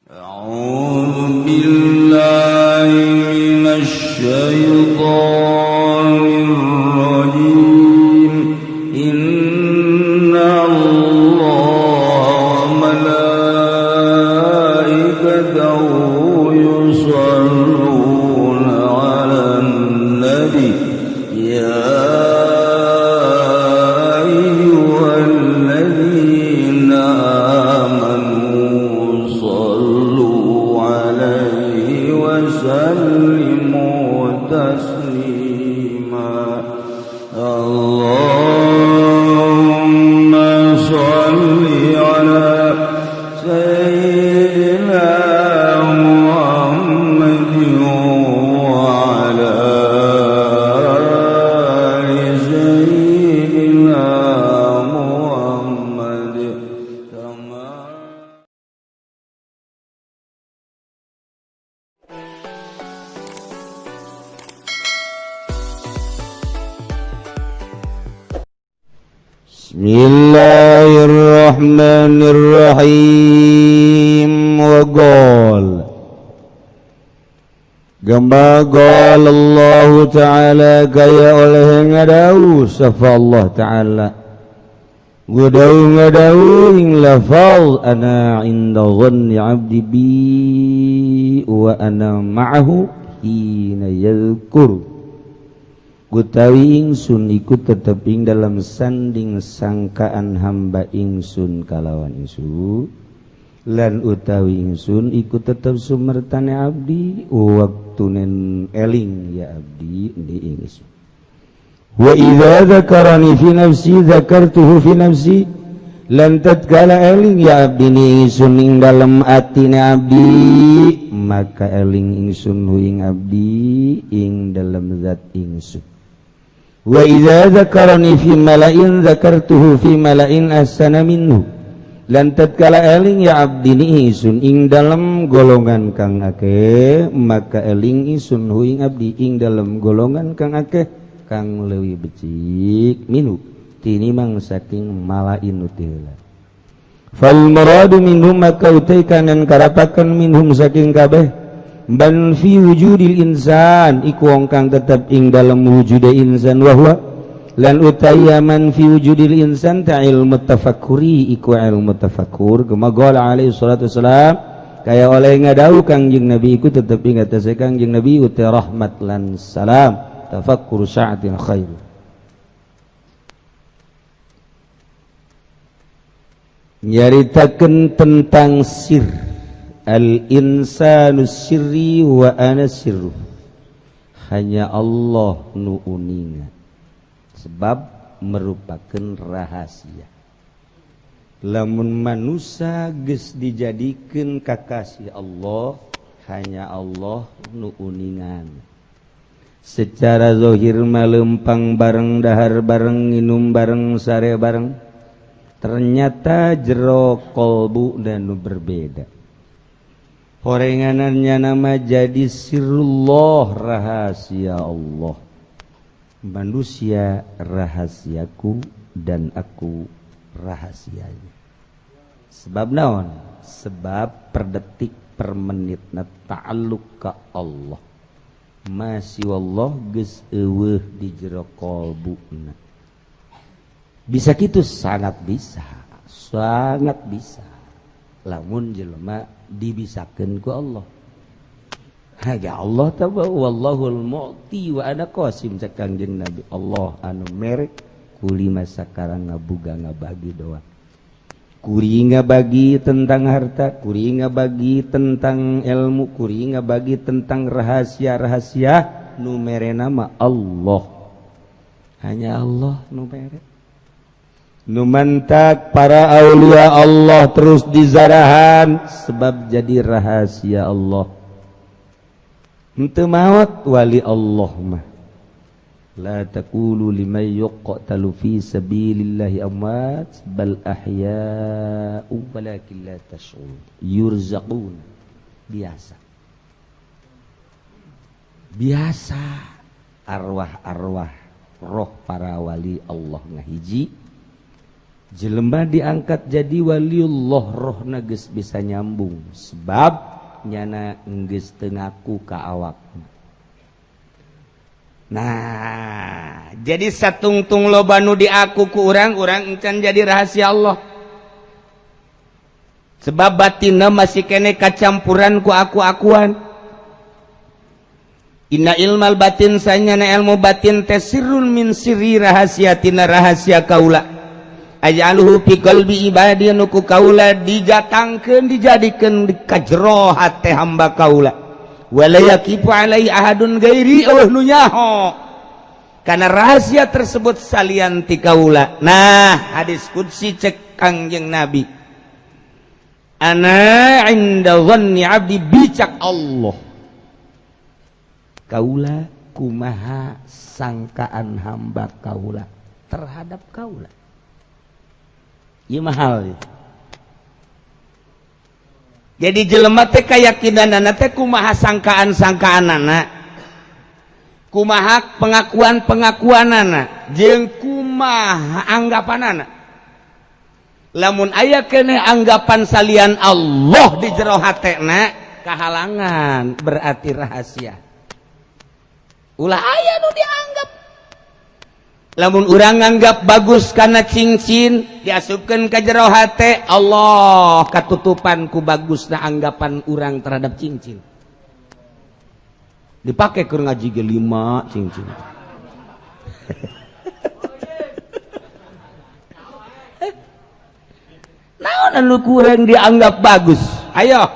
أعوذ بالله من الشيطان الرجيم إن الله وملائكته يصلون على النبي يا أيها الذين آمنوا صلوا عليه وسلموا تسليما اللهم صل على سيدنا محمد وعلى آل سيدنا محمد كما Bismillahirrahmanirrahim. Wa qol Gamba qol Allah Ta'ala kaya oleh ngadawu safa Allah Ta'ala ngadawu ing lafal ana inda dhanni 'abdi bi wa ana ma'ahu hina yadhkur Gutawi ingsun ikut tetep ing dalam sanding sangkaan hamba ingsun kalawan ingsun lan utawi ingsun ikut tetep sumertane abdi waktunen eling ya abdi di ingsun wa idza dzakarani fi nafsi dzakartuhu fi nafsi lan tatkala eling ya abdi ni ingsun ing dalem atine abdi maka eling ingsun ing abdi ing dalem zat ingsun wa idza dzakarani fi mala'in dzakartuhu fi mala'in ahsana minhu lan tatkala eling ya abdi ni ingsun ing dalem golongan kang akeh maka eling ingsun ing abdi ing dalem golongan kang akeh kang leuwih becik minhu tinimang saking mala'in utila fal muradu minhum maka utai kanan karapaken minhum saking kabeh ban fi wujudil insan iku wong kang tetep ing dalem wujude insan wa huwa lan utaya man fi wujudil insan ta ilmu tafakkuri iku ilmu tafakkur kama qala alaihi salatu wassalam kaya oleh ngadawu kangjeng nabi iku tetep ing atase kangjeng nabi uta rahmat lan salam tafakkur sa'atin khair nyaritakeun tentang sir al-insanu sirri wa ana sirru hanya Allah nu uningan sebab merupakan rahasia lamun manusia geus dijadikeun kakasih Allah hanya Allah nu uningan secara zahir malempang bareng dahar bareng nginum bareng sare bareng ternyata jero kolbu dan nu berbeda horenganannya nama jadi sirullah rahasia Allah manusia rahasiaku dan aku rahasianya sebab naon sebab per detik per menitna ta'alluq ka Allah masih wallah geus eueuh di jero qalbuna bisa kitu sangat bisa lamun jelema dibisakeun ku Allah. Ya Allah taala wallahul mu'ti wa ana qasim cek Kangjeng Nabi. Allah anu merek kuli masa karang ngabuga ngabagi doa. Kuri ngabagi tentang harta, kuri ngabagi tentang ilmu, kuri ngabagi tentang rahasia-rahasia nu mere nama Allah. Hanya Allah nu mere. Nu mantak para aulia Allah terus dizarahan sebab jadi rahasia Allah. Henteu maot wali Allah mah. La taqulu liman yuqtalu fi sabilillahi amwat bal ahya'u walakin la tash'urun. Yurzaqun. Biasa arwah-arwah roh para wali Allah ngahiji jelema diangkat jadi waliullah rohna geus bisa nyambung sebab nyana geus teu ngaku ka awakna. Nah, jadi satungtung loba nu diaku ku urang encan jadi rahasia Allah. Sebab batinna masih kene kacampuran ku aku-akuan. Inna ilmal batin sanyana ilmu batin tesirun min sirri rahasiatina rahasia kaula. Ajaluhu fi qalbi ibadi nuku kaula dijatangkeun dijadikeun di kajero hate hamba kaula. Wala yaqifu alai ahadun gairi eueuh nu nyaho. Karena rahasia tersebut salian ti kaula. Nah, hadis qudsi cek Kangjeng Nabi. Ana inda dhanni 'abdi bicak Allah. Kaula kumaha sangkaan hamba kaula terhadap kaula. Ieu mahal. Jadi jelema teh kayakinanna teh kumaha sangkaan-sangkaanana, kumaha pengakuan-pengakuanana, jeung kumaha anggapanana. Lamun aya keneh anggapan salian Allah di jero hatena, kahalangan berarti rahasia. Ulah aya nu dianggap. Lamun urang nganggap bagus kana cincin diasupkeun ka jero hate, Allah katutupan ku bagusna anggapan urang terhadap cincin. Dipake keur ngaji ge 5 cincin. Naon anu kurang dianggap bagus? Ayo.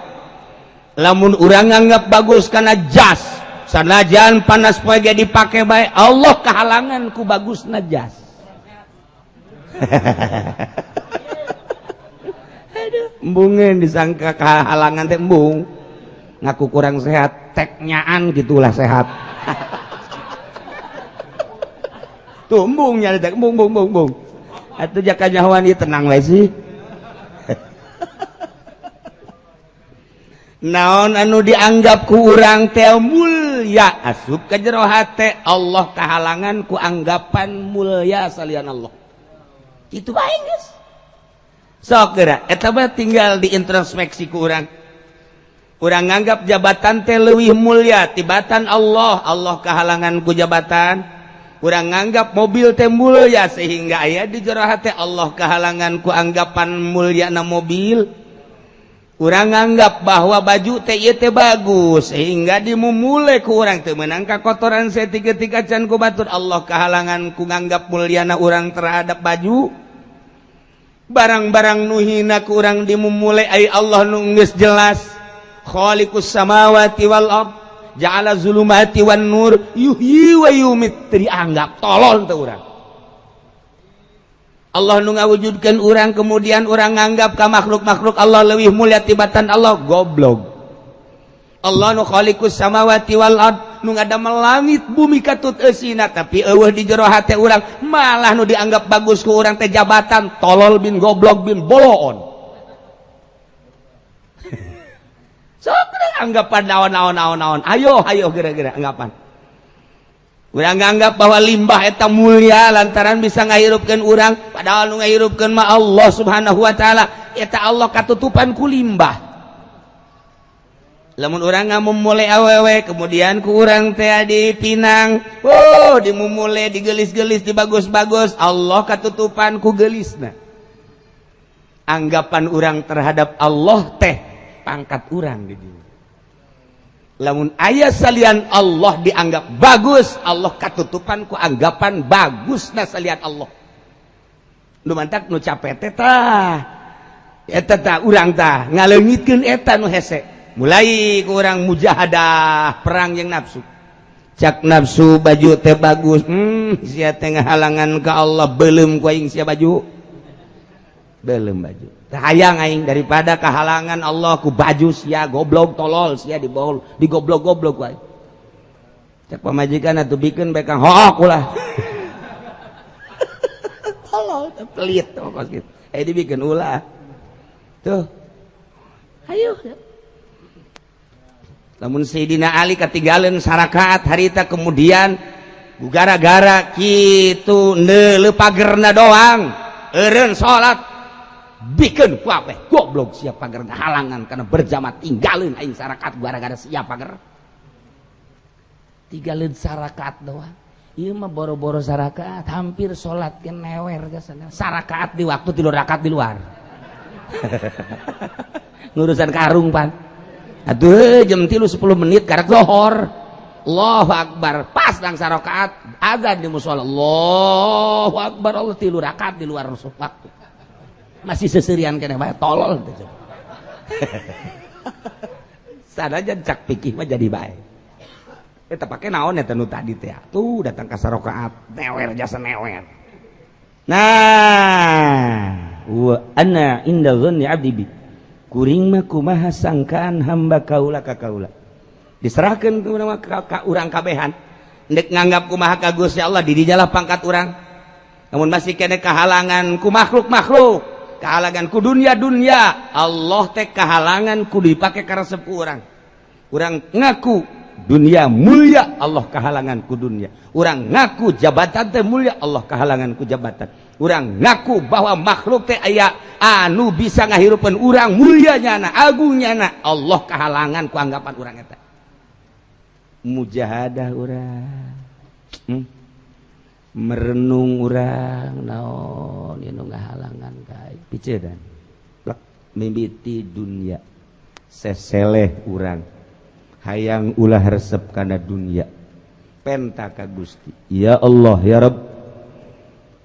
Lamun urang nganggap bagus kana jas, sanajan panas poe ge dipake bae, Allah kahalangan ku bagusna jas. Aduh, embungeun disangka kahalangan teh embung. Ngaku kurang sehat, teknyaan gitulah sehat. Tuh embung nya teh embung. Atuh jaka nyahoan ieu tenang we sih. Naon anu dianggap ku urang teh mulya asup ka jero hate, Allah kahalangan ku anggapan mulya salian Allah. Itu bae geus. Sok geura eta mah tinggal diintrospeksi ku urang. Urang nganggap jabatan teh leuwih mulya tibatan Allah, Allah kahalangan ku jabatan. Urang nganggap mobil teh mulya sehingga aya di jero hate, Allah kahalangan ku anggapan mulyana mobil. Urang nganggap bahwa baju teh ieu teh bagus sehingga dimumule ku urang teu meunang ka kotoran setik-etik can ku batur, Allah kahalangan ku nganggap mulyana urang terhadap baju. Barang-barang nu hina ku urang dimumule ai Allah nu geus jelas. Khaliqus samawati wal ard, ja'ala zulumati wan nur, yuhyi wa yumit, dianggap tolol teu urang. Allah nu ngawujudkeun urang kemudian urang nganggap ka makhluk-makhluk Allah leuwih mulia tibatan Allah, goblok. Allah nu khaliqus samawati wal ard, nu ngadamel langit bumi katut eusina, tapi eueuh di jero hate urang malah nu dianggap bagus ku urang teh jabatan, tolol bin goblok bin boloon. Sok anggapan naon. Ayo geura-geura anggapan. Urang nganggap bahwa limbah eta mulia lantaran bisa ngahirupkeun urang, padahal nu ngahirupkeun mah Allah Subhanahu wa taala. Eta Allah katutupan ku limbah. Lamun urang ngamumule awewe kemudian ku urang teh dipinang, dimumule digelis-gelis dibagus-bagus, Allah katutupan ku gelisna. Anggapan urang terhadap Allah teh pangkat urang di dieu. Lamun aya salian Allah dianggap bagus, Allah katutupan ku anggapan bagusna salian Allah. Nu mantak nu capek teh tah eta tah urang tah ngaleungitkeun eta nu hese. Mulai ku urang mujahadah perang jeung nafsu. Cak nafsu baju teh bagus, sia teh ngahalangan ka Allah, beuleum ku aing sia baju. Beuleum baju. Hayang aing daripada kahalangan Allah ku baju sia goblok tolol sia digoblok-goblok wae. Cak pamajikan atuh bikeun bae Kang hook ulah. Tolol pelit pokos kitu. Dibikeun ulah. Tuh. Hayu. Lamun Sayyidina Ali katinggalan sarakaat harita kemudian gara-gara kitu neuleuh pagerna doang. eureun salat bikin ku apeh goblok sia pager halangan karena berjamaah tinggalin aing sarakat gara-gara sia pager tinggalin sarakat doang. Ieu mah boro-boro sarakat hampir salat ke newer gasana sarakat di waktu 3 rakaat di luar ngurusan karung pan atuh jam 3 10 menit karek zuhur Allahu Akbar pas nang sarakaat azan di mushola Allahu Akbar Allah 3 rakaat di luar waktu masih seserian kene bae tolol sadajan cak pikih mah jadi bae eta pake naon eta nu tadi teh tuh datang ka sarakaat newer jasa newer nah wa ana inda dhanni 'abdi bi kuring mah kumaha sangkaan hamba kaula ka kaula diserahkeun ka urang kabehan ndek nganggap kumaha ka Gusti Allah di dijalah pangkat urang namun masih kene kahalangan ku makhluk-makhluk kahalangan ku dunia-dunia Allah teh kahalangan kudu dipake ka resep urang urang ngaku dunia mulia Allah kahalangan ku dunia urang ngaku jabatan teh mulia Allah kahalangan ku jabatan urang ngaku bahwa makhluk teh aya anu bisa ngahirupeun urang mulianya agungnya Allah kahalangan ku anggapan urang eta mujahadah urang merenung urang naon anu ngahalangan kae picedan mimiti dunia seseleh urang hayang ulah resep kana dunia penta ka Gusti ya Allah ya Rabb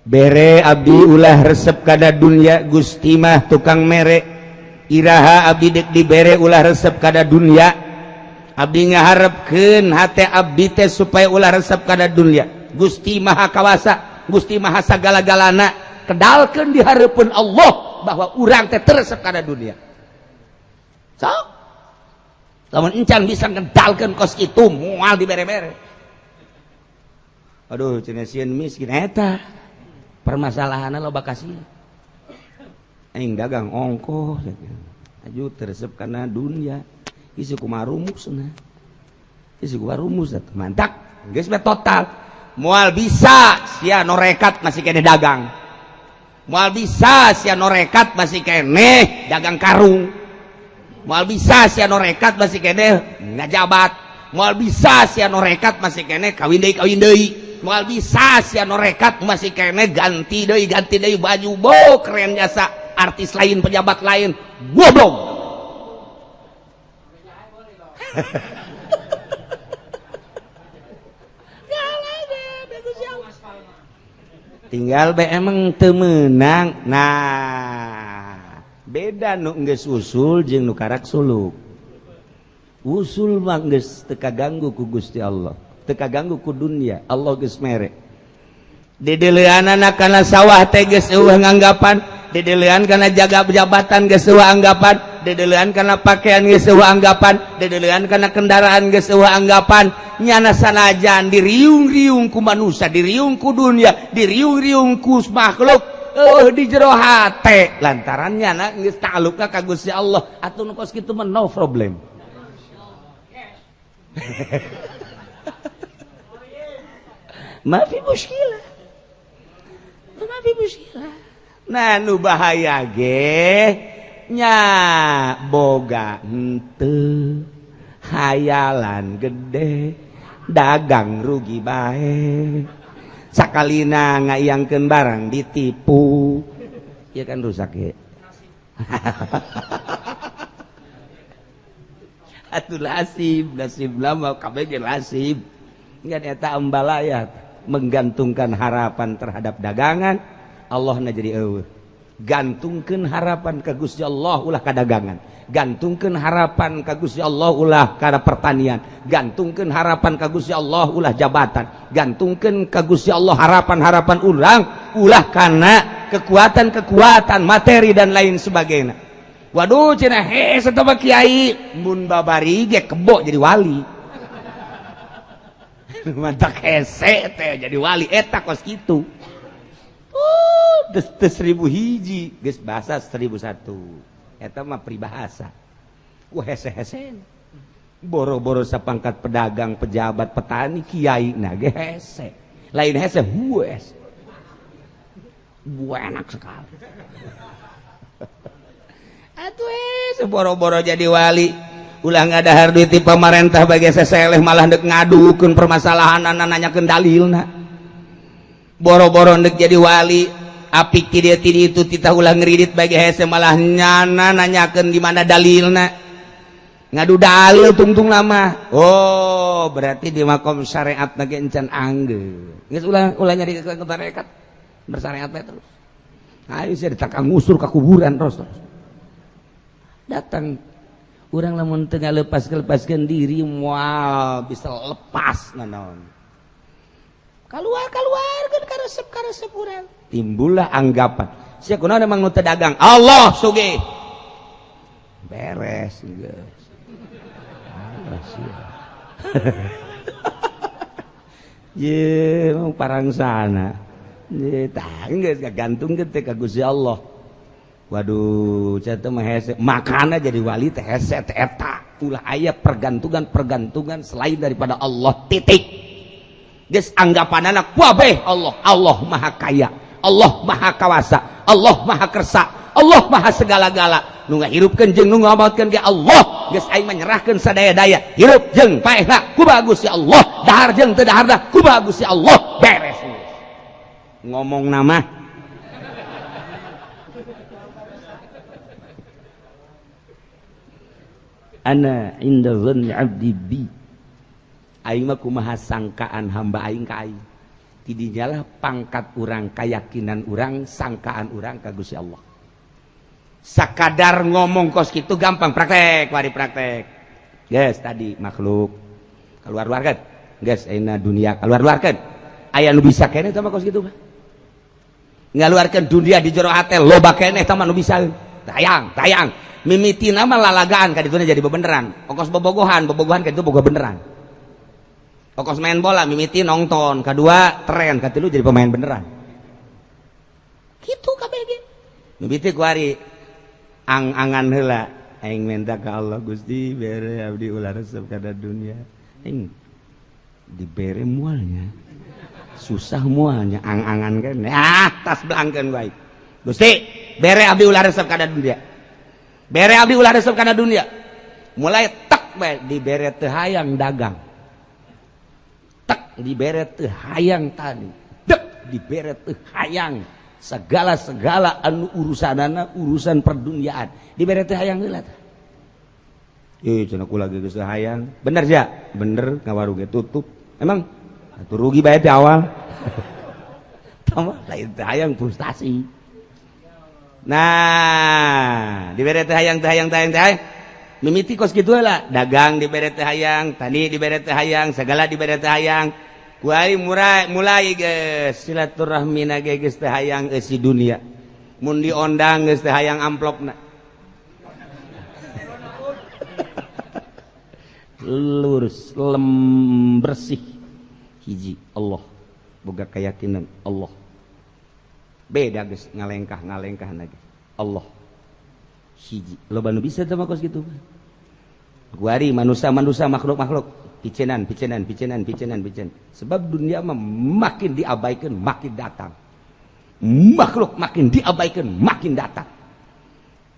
bere abdi ulah resep kana dunia Gusti mah tukang mere iraha abdi dek dibere ulah resep kana dunia abdi ngaharepkeun hate abdi teh supaya ulah resep kana dunia Gusti maha kawasa Gusti maha sagala-galana kedalkeun di hareupeun Allah bahwa urang teh teresep kana dunia sok lamun encan bisa ngedalkeun kos kitu moal dibere-bere aduh cenah sieun miskin eta permasalahanna loba kasih aing dagang ongkoh aju teresep kana dunia isi kumaha rumusna isi kumaha rumus eta mantak geus mah total moal bisa sia norekat masih kene dagang moal bisa sia norekat masih kene dagang karung moal bisa sia norekat masih kene ngajabat moal bisa sia norekat masih kene kawin deui moal bisa sia norekat masih kene ganti deui baju bo keren jasa artis lain pejabat lain goblok tinggal be emang teu meunang nah beda nu geus usul jeung nu karak suluk usul mah geus teu kaganggu ku Gusti Allah teu kaganggu ku dunia Allah geus mere dideleuanana kana sawah teh geus eueuh nganggapan dideleuan kana jaga jabatan geus eueuh anggapan dideleuan kana pakaian geus eueuh anggapan dideleuan kana kendaraan geus eueuh anggapan nyana sanajan diriung-riung ku manusia diriung ku dunia diriung-riung ku makhluk di jero hate lantaran nyana geus ta'alluqna ka Gusti Allah atuh nu kos kitu mah no problem mafi muskilah nah nu bahaya ge nya boga henteu hayalan gede dagang rugi bae sakalina ngayangkeun barang ditipu ieu kan rusak ge atuh nasib lama kabeh ge nasib ngan eta ambalayat menggantungkan harapan terhadap dagangan Allah na jadi eueuh gantungkeun harapan ka Gusti Allah ulah ka dagangan gantungkeun harapan ka Gusti Allah ulah kana pertanian gantungkeun harapan ka Gusti Allah ulah jabatan gantungkeun ka Gusti Allah harapan-harapan ulah kana kekuatan materi dan lain sebagainya waduh cenah eta mah kiai mun babari ge kebo jadi wali mantak hese teh jadi wali eta kos kitu tes 1000 hiji geus bahasa 1001 eta mah pribahasa hese-hese boro-boro sapangkat pedagang pejabat petani kiai na ge hese lain hese hues enak sekali. Atuh seboro-boro jadi wali ulah ngadahar duit ti pamarentah bagi seseleh malah dek ngadukeun permasalahan nanyakeun dalilna. Boro-boro dek jadi wali apik ti dieu ti itu titah ulah ngeridit bagi hese malah nyana nanyakeun di mana dalilna. Ngadu dalil tungtung lama. Oh, berarti di makom syariat ge encan anggeun. Geus ulah nyari ke tarekat bersyariat terus. Ayo saya ditakang ngusur ke kuburan terus. Datang orang lamun tengah lepaskan diri moal bisa lepas naon. Keluar kan karesep urang. Timbullah anggapan. Sia kunaon emang nu teu dagang? Allah sugih. Beres geus. Ye, parang sana. Ye, tah geus gantung teh ka Gusti Allah. Waduh, cata mah hese makana jadi wali teh hese teh eta ulah aya pergantungan selain daripada Allah titik. Geus anggapanana kuabeh Allah maha kaya, Allah maha kawasa, Allah maha kersa, Allah maha segala-gala. Nu ngahirupkeun jeung nu ngamaotkeun ge Allah. Geus aing menyerahkeun sadaya-daya, hirup jeung paehna ku Gusti Allah, dahar jeung teu daharna ku Gusti Allah. Beres. Ngomong nama ana inda dhanni 'abdi bi. Aing mah kumaha sangkaan hamba aing ka aing. Ti dinyalah pangkat urang, keyakinan urang, sangkaan urang ka Gusti Allah. Sakadar ngomong kos kitu gampang, praktek, mari praktek. Geus tadi makhluk keluar-luarkeun. Geus ayeuna dunia keluar-luarkeun. Aya nu bisa keneh tah kos kitu mah. Ngaluarkeun dunia di jero hate loba keneh tah nu bisa. Tayang. Mimitina mah lalagaan ka dituna jadi bebeneran. Ongkos bobogohan ka itu boga beneran. Ongkos main bola mimiti nonton, kedua tren, katilu jadi pemain beneran. Kitu kabeh ge. Mimiti ku ari ang-angan heula aing minta ka Allah Gusti bere abdi ulah resep kana dunia. Aing dibere moalnya. Susah moalnya ang-angan kan. Tas belangkeun baik. Gusti, bere abdi ulah resep kana dunia. Bere abdi ulah resep kana dunia. Mulai tek bae dibere teu hayang dagang. Tek dibere teu hayang tani. Dek dibere teu hayang segala anu urusanana urusan perduniaan. Dibere teu hayang heula tah. Cenah kula geus teu hayang. Bener ja? Bener ngawaru ge tutup. Emang atuh rugi bae di awal. Tama lain teu hayang frustasi. Nah, dibere teh hayang mimiti kos kitu heula, dagang dibere teh hayang, tani dibere teh hayang, segala dibere teh hayang. Ku ai mulai geus silaturahmina geus teh hayang eusi dunia. Mun diondang geus teh hayang amplopna. Lurus, bersih. Hiji Allah, boga keyakinan Allah. Beda geus ngalengkah lagi Allah hiji loba nu bisa teh kos kitu guari manusia makhluk picenan sebab dunia mah makin diabaikan makin datang makhluk makin diabaikan makin datang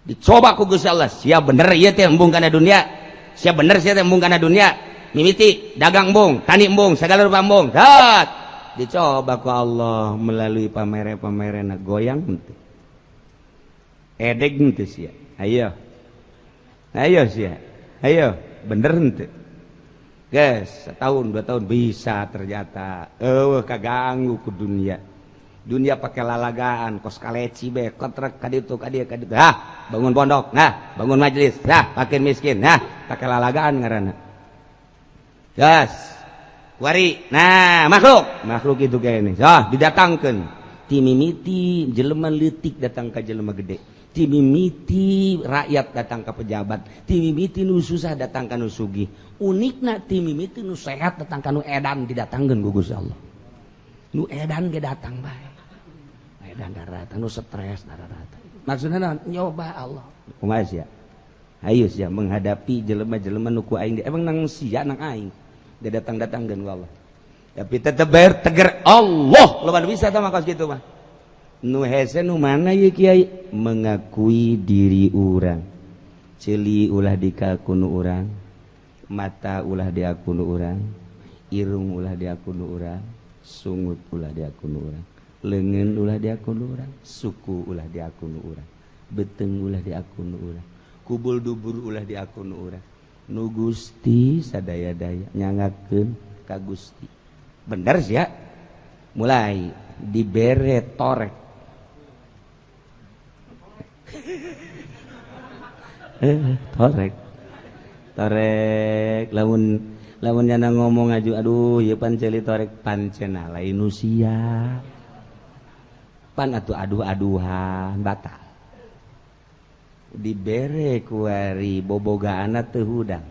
dicoba ku Gusti Allah sia bener ieu teh embung kana dunia sia bener sia teh embung kana dunia mimiti dagang embung tani embung segala rupa embung dicoba ku Allah melalui pamere-pamerena goyang henteu. Edeg henteu sia. Ayo sia. Ayo, bener henteu. Guys, setahun 2 tahun bisa ternyata. Kaganggu ku dunia. Dunia pakai lalagaan, kos kaleci be, kontrak kaditu. Bangun pondok, bangun majelis, makin miskin, pakai lalagaan ngaranna. Guys, wari, makhluk itu kayak ini. Didatangkan. Timimiti jelema leutik datang ke jelema gede. Timimiti rakyat datang ke pejabat. Timimiti nu susah datang ke nu sugih. Unikna timimiti nu sehat datang ke nu edan didatangkeun ku Gusti Allah. Nu edan ge datang bae. Edan darata nu stres darata. Maksudna nyoba Allah. Kumaha sia? Hayu sia menghadapi jelema-jelema nu ku aing emang nang sia nang aing. Dia datang-datang dan Allah. Tapi tetap bayar tegar Allah. Lo bisa sama kos gitu mah. Nu hese nu mana ye Kiai? Mengakui diri urang. Ceuli ulah dikakunu urang, mata ulah diakunu urang, irung ulah diakunu urang, sungut ulah diakunu urang, leungeun ulah diakunu urang, suku ulah diakunu urang, beteng ulah diakunu urang, kubul dubur ulah diakunu urang. Nu Gusti sadaya-daya nyangakeun ka Gusti. Bener sih ya. Mulai dibere torek. Torek lamun nyana ngomong aju aduh ieu pan ceuli torek pancena lain usia pan atuh aduh-aduhan batal dibere kuari bobogaana teu hudang.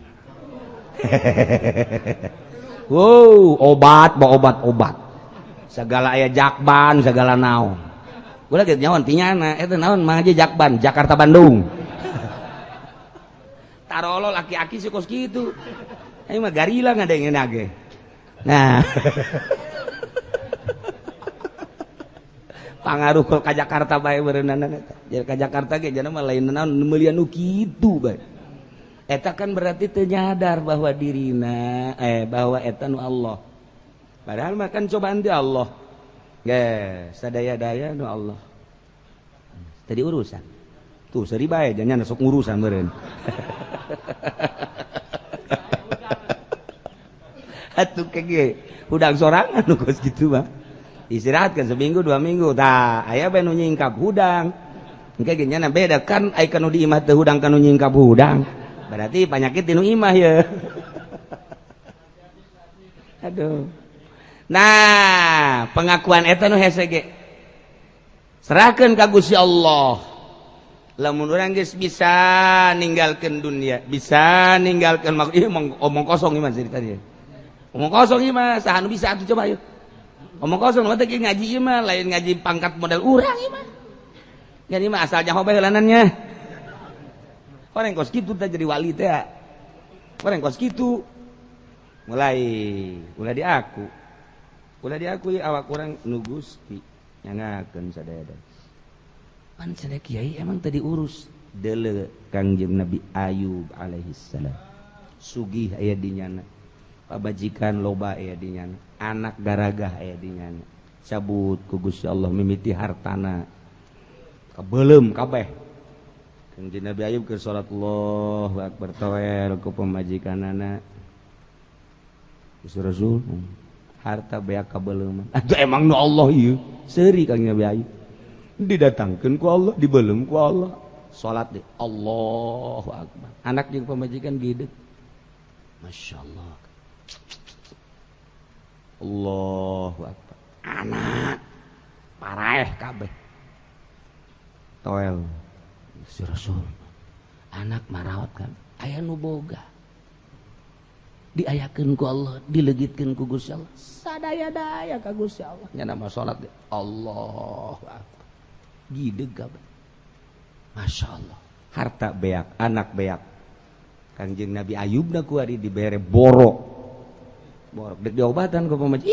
Wow, obat segala aya jakban segala naon ulah geus nyaon tinyana eta naon mah aja jakban Jakarta Bandung. Tarolo laki-laki suka gitu. Ayo mah garila ngadengin age. Nah. Pangaruh ka Jakarta bae beuneunan eta. Jadi ka Jakarta ge jangan mah lain naon meulieun nu kitu bae. Eta kan berarti teu nyadar bahwa dirina bahwa eta nu Allah. Padahal mah kan cobaan ti Allah. Ge, sadaya-daya nu Allah. Tadi urusan. Tuh seri bae jangan sok ngurusan meureun. Atuh kege hudang sorangan nu geus kitu mah. Istirahatkeun seminggu 2 minggu. Tah, aya bae nu nyingkap hudang. Engke ge nya beda kan aya kanu di imah teh hudang kanu nyingkap hudang. Berarti penyakit tinu imah ya. Aduh. Nah, pengakuan eta nu hese ge. Serahkeun ka Gusti Allah. Lamun urang geus bisa ninggalkeun dunia, bisa ninggalkeun omong kosong ieu mah cerita dia. Omong kosong ieu mah saha nu bisa atuh coba yeuh. Omong kosong mah teh ngaji ieu mah lain ngaji pangkat model urang ieu mah. Jadi mah asal nyaho bae heulanannya. Orang kos kitu teh jadi wali teh. Orang kos kitu. Mulai ulah diaku. Ulah diakui awak urang nu Gusti nyangakeun sadaya-daya. Pan cenah Kiai emang tadi urus deuleu Kangjeng Nabi Ayub alaihi salam. Sugih aya di nyana. Pabajikan loba aya di nyana. Anak garagah aya di nyana. Cabut ku Gusti Allah mimiti hartana. Kabeulem kabeh. Kangjeng Nabi Ayub keur salat Allahu akbar tawel ku pamajikanana. Gusti Rasul harta beak kabeuleuman. Atuh emang nu Allah ieu. Seuri Kangjeng Nabi Ayub. Didatangkan ku Allah, dibelem ku Allah. Salat deh, Allahu Akbar. Anak jeung pamajikan gede. Masya Allah. Allahu Akbar. Anak paraeh kabeh. Toel. Si Rasul. Anak marawat kan. Aya nu boga. Diayakeun ku Allah, dilegitkeun ku Gusti Allah. Sadaya-daya ka Gusti Allah. Nya nama salat deh. Allahu Akbar. Gideg kabeh. Masya Allah. Harta beak, anak beak. Kangjeng Nabi Ayub na kuari dibere borok. Borok dek diobatan ku pamaji.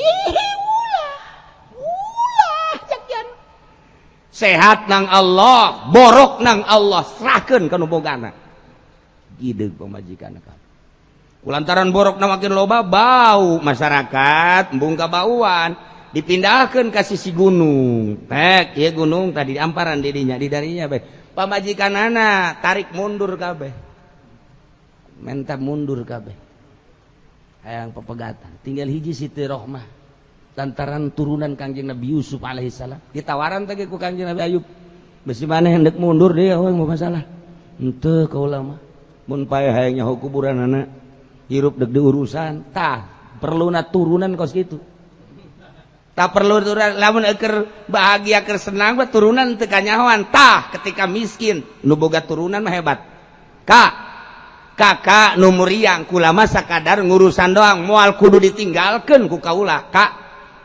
Ulah jakian. Sehat nang Allah, borok nang Allah, serahkeun kana bogana. Gideg pamajikan ka. Kulantaran borok na makin loba bau masyarakat embung kabauan. Dipindahkan ke sisi gunung. Pek, ya gunung tadi amparan didinya, di darinya be. Pamajikan anak tarik mundur kabeh. Mentah mundur kabeh. Hayang pepegatan. Tinggal hiji Siti Rohmah. Lantaran turunan Kangjeng Nabi Yusuf alaihissalam. Ditawaran tadi ku Kangjeng Nabi Ayub. Besi mana hendak mundur dia, oh mau masalah. Henteu ka ulama. Mun pae hayang nyaho kuburan anak. Hirup deg diurusan. Tah, perluna turunan kos kitu. Tak perlu turunan, lamun eker bahagia keur senang mah turunan teu kanyahoan. Tah ketika miskin nu boga turunan mah hebat. Kakak nu muriang kula mah sakadar ngurusan doang, moal kudu ditinggalkeun ku kaula. Kak,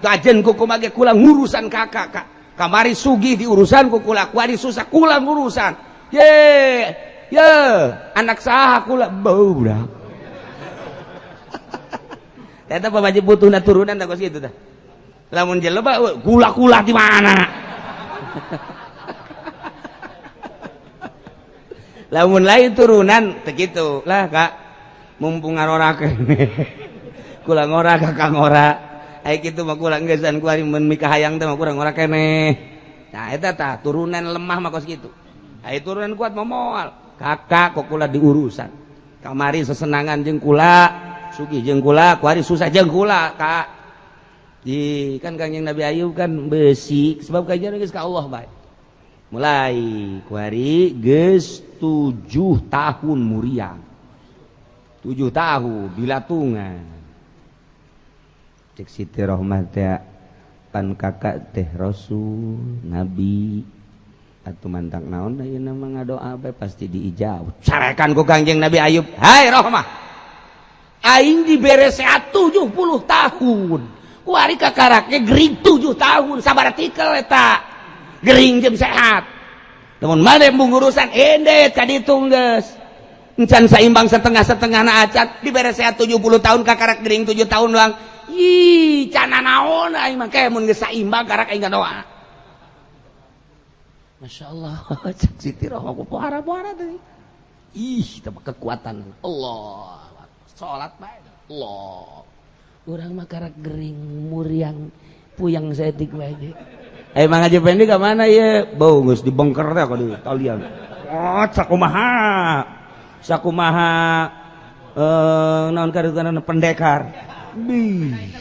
gajen ku kumaha kula ngurusan kakak, Kak. Kamari sugih diurusan ku kula, kuari susah kula ngurusan. Ye, anak saha kula budak. Eta pamaji butuhna turunan da kos kitu tah. Lamun jeleba kula-kula di mana? Lamun lain turunan teu kitu lah Kak mumpung ngarora kene kula ngora kakang ngora aya kitu mah kula geusaan ku ari mun mikah hayang teh mah kurang ngora kene nah eta tah turunan lemah mah kos kitu aya turunan kuat mah moal kakak kok kula diurusan kamari sesenangan jeung kula sugih jeung kula ku ari susah jeung kula Kak di kan Kangjeng Nabi Ayub kan besi sebab kajian geus ka Allah bae mulai kuari geus 7 tahun muriang 7 tahun bilatungan cek Siti Rohmah teh pan kakak teh Rasul Nabi atuh mantak naon ayeuna mah ngadoa bae pasti diijab sarekan ku Kangjeng Nabi Ayub hai Rohmah aing dibere sehat 70 tahun kuari kakarake gering 7 tahun sabar artikel eta gering jeung sehat namun made embung urusan endet ka ditu geus encan saimbang setengah-setengah na acan dibere sehat 70 tahun kakarak gering 7 tahun doang ih cana naon aing mah kae mun geus saimbang karak aing ngadoa masyaallah cek Siti Rohmah ku pohara-pohara teh ih teu kekuatan Allah salat bae Allah urang mah karak gering muriang puyang saeutik bae Mang Haji Pendi ke mana ya? Bau geus dibongker teh ka dieu talian. Oh, sakumaha naon karutanana pendekar. Bih.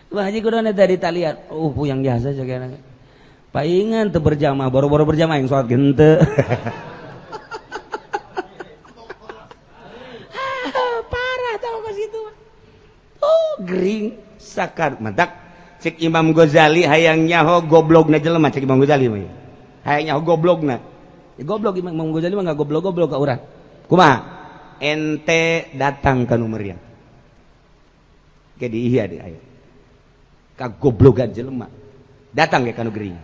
Wah Haji kuduna tadi talian. Oh, puyang jasa sagana. Paingan teu berjamaah, boro-boro berjamaah yang salat henteu. Parah tau ka situ. Oh gering sakar mantak cek Imam Ghazali hayang nyaho goblogna jelema cek Imam Ghazali mah hayang nyaho goblogna ya, goblog Imam Ghazali mah enggak goblok-goblok ka urang kumaha ente datang ka nu meriang ke di iya di aya ka goblogan jelema datang ke kanu gering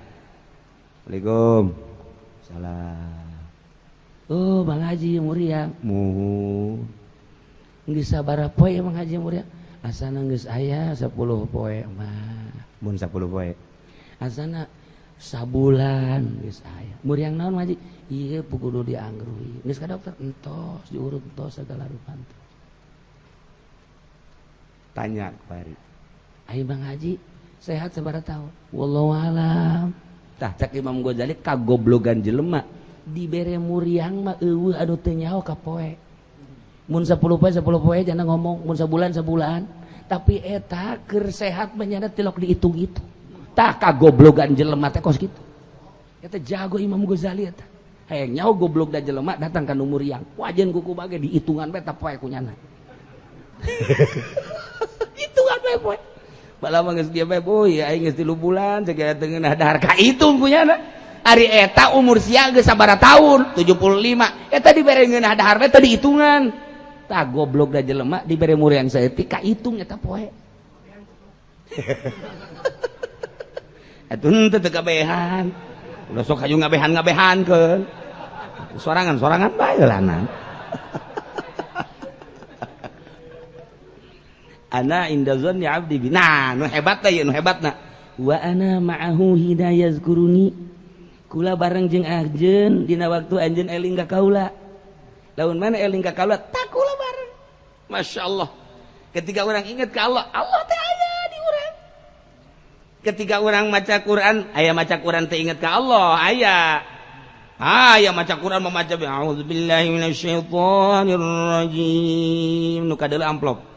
Assalamualaikum salam oh Bang Haji muriang muhun geus sabaraha poe Bang Haji muriang asana geus aya 10 poe mah mun 10 poe asana sabulan geus aya muriang naon Haji ieu kudu dianggrui geus ka dokter entos diurut entos segala rupa tanya kemari aya Bang Haji sehat sabaraha taun wallahu alam tah cek Imam Ghazali kagoblogan jelema dibere muriang mah eueuh anu teu nyaho ka poe mun 10 poe jangan ngomong mun sebulan tapi eta keur sehat menyana tilok dihitung itu tah kagoblogan jelema teh kos kitu eta jago Imam Ghazali eta hayang nyaho goblok da jelema datang ka nu muriang wajen kuku bage dihitungan bae tah poe kunyana hitungan bae poe bala mah geus dia bae boy aing geus 3 bulan segala teu ngeunah dahar ka hitung kunyana ari eta umur sia geus sabaraha taun 75 eta dibere ngeunah dahar bae teu dihitungan tak goblok da jelema dibere muriang saeutik ka hitung eta poe atuh teu kabehan ulah sok aju ngabehan-ngabehankeun sorangan bae lana ana inda zanni abdi bi nah nu hebat teh nu hebatna wa ana ma'ahu hina yazkuruni kula bareng jeung anjeun dina waktu anjeun eling ka kaula lamun mana eling ka kaula tak kula bareng masyaallah ketika orang ingat ke Allah Allah teh aya di urang ketika orang maca Quran aya maca Quran teh ingat ke Allah aya maca Quran memaca a'udzubillahi minasyaitonir rajim nu kadeuleu amplop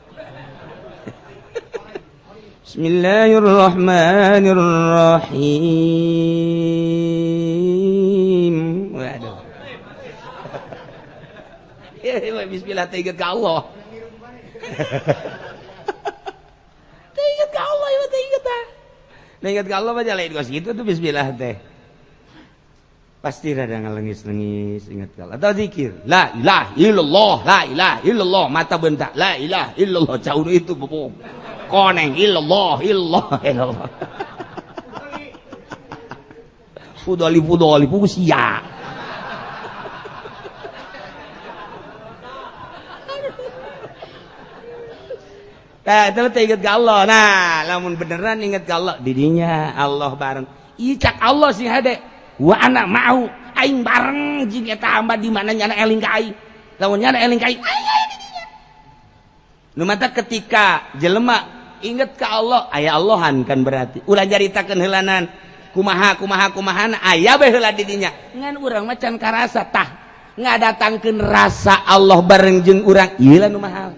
Bismillahirrahmanirrahim waduh bismillah teh inget ka Allah teh inget ka Allah ieu teh inget tah inget ka Allah baca lain kos gitu tuh bismillah teh pasti rada ngalengis-lengis inget ka Allah atau zikir la ilaha illallah mata bentak la ilaha illallah jauh itu bobong koneng illallah fudali pusia tah eta teh inget ka Allah. Nah lamun beneran inget ka Allah didinya Allah bareng ieu cak Allah sih hade wa ana ma'u aing bareng jeung eta hamba di mana nyana eling ka aing lamun nyana eling ka aing di dinya nu mata ketika jelema inget ka Allah aya Allahan kan berarti ulah jaritakeun heulanan kumaha aya bae heula di dinya ngan urang mah can karasa tah ngadatangkeun rasa Allah bareng jeung urang ieu lah nu mahal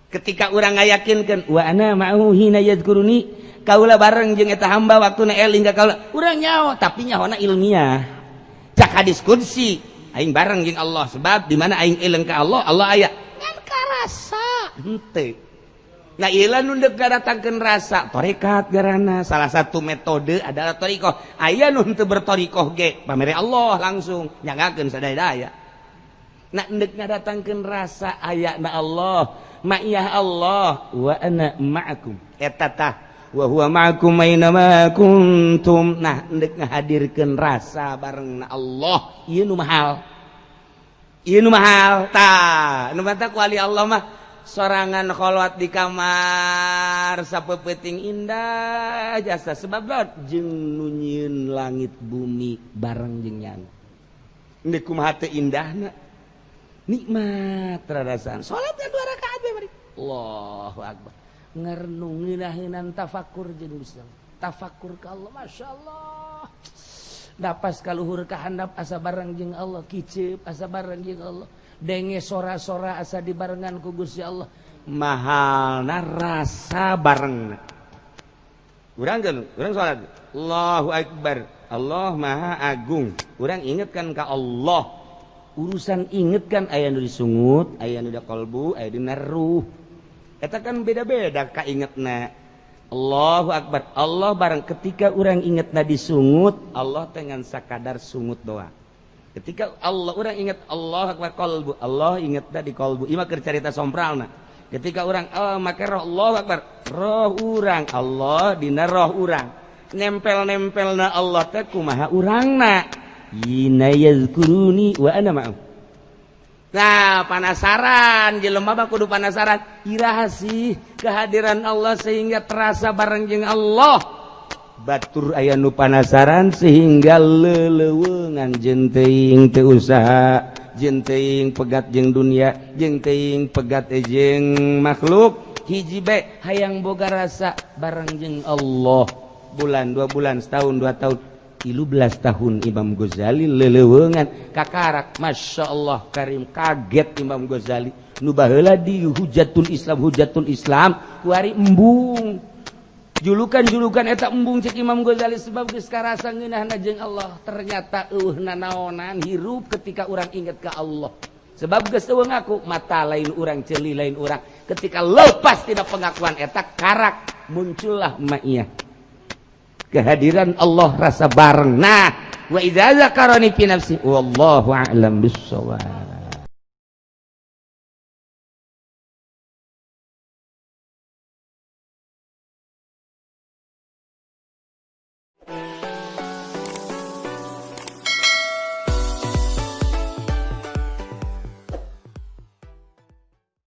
ketika urang ngayakinkeun wa ana ma'u hina yadhkuruni kaula bareng jeung eta hamba waktuna eling ka kaula urang nyaho tapi nyahona ilmiah cak hadis qudsi aing bareng jeung Allah sebab di mana aing eling ka Allah Allah aya ngan karasa henteu nah ieu nu deuk ngadatangkeun rasa tarekat garana salah satu metode adalah thariqah aya nu henteu berthariqah ge pamere Allah langsung nyangakeun sadaya-daya nah deuk ngadatangkeun rasa aya na Allah ma'iyah Allah wa ana ma'akum eta tah wa huwa ma'akum aina ma kuntum nah endek ngahadirkeun rasa bareng Allah ieu nu mahal tah nu mata ku ali Allah mah sorangan kholwat di kamar sapeupeting indah jasa sebab laut jeung nu nyieun langit bumi bareng jeung nyana endek kumaha teu indahna nikmat rarasaan salatnya 2 rakaat we bari Allahu akbar ngerenung ngeunaheunana tafakur jeung Gusti Allah tafakur ka Allah masyaallah dapas kaluhur ka handap asa bareng jeung Allah kiceup asa bareng jeung Allah denge sora-sora asa dibarengan ku Gusti Allah mahalna rasa barengna urang salat Allahu akbar Allah maha agung urang ingetkan ka Allah urusan ingetkan aya nu disungut aya nu di qalbu aya dina ruh eta kan beda-beda kaingetna Allahu akbar Allah bareng ketika urang ingetna disungut Allah teh ngan sakadar sungut doa ketika Allah urang inget Allah akbar qalbu Allah ingetna di qalbu ieu mah keur carita sompralna ketika urang make roh Allahu akbar roh urang Allah dina roh urang nempel-nempelna Allah teh kumaha urangna hina yazkuruni wa ana ma'ahu nah panasaran jelema mah kudu panasaran iraha sih kehadiran Allah sehingga terasa bareng jeung Allah batur aya nu panasaran sehingga leuleuweungan jeung teuing teu usaha jeung teuing pegat jeung dunia jeung teuing pegat jeung makhluk hiji bae hayang boga rasa bareng jeung Allah bulan 2 bulan setahun 2 tahun 13 tahun Imam Ghazali leuleuweungan kakarak Masya Allah karim kaget Imam Ghazali nu baheula di Hujatul Islam ku ari embung julukan eta embung cek Imam Ghazali sebab geus karasa ngeunahna jeung Allah ternyata eueuhna naonan hirup ketika urang inget ka Allah sebab geus eueuh ngaku mata lain urang ceuli lain urang ketika lepas tina pengakuan eta karak muncullah ma'iyah kehadiran Allah rasa bareng nah wa idza zakarani fi nafsi wallahu a'lam bissawab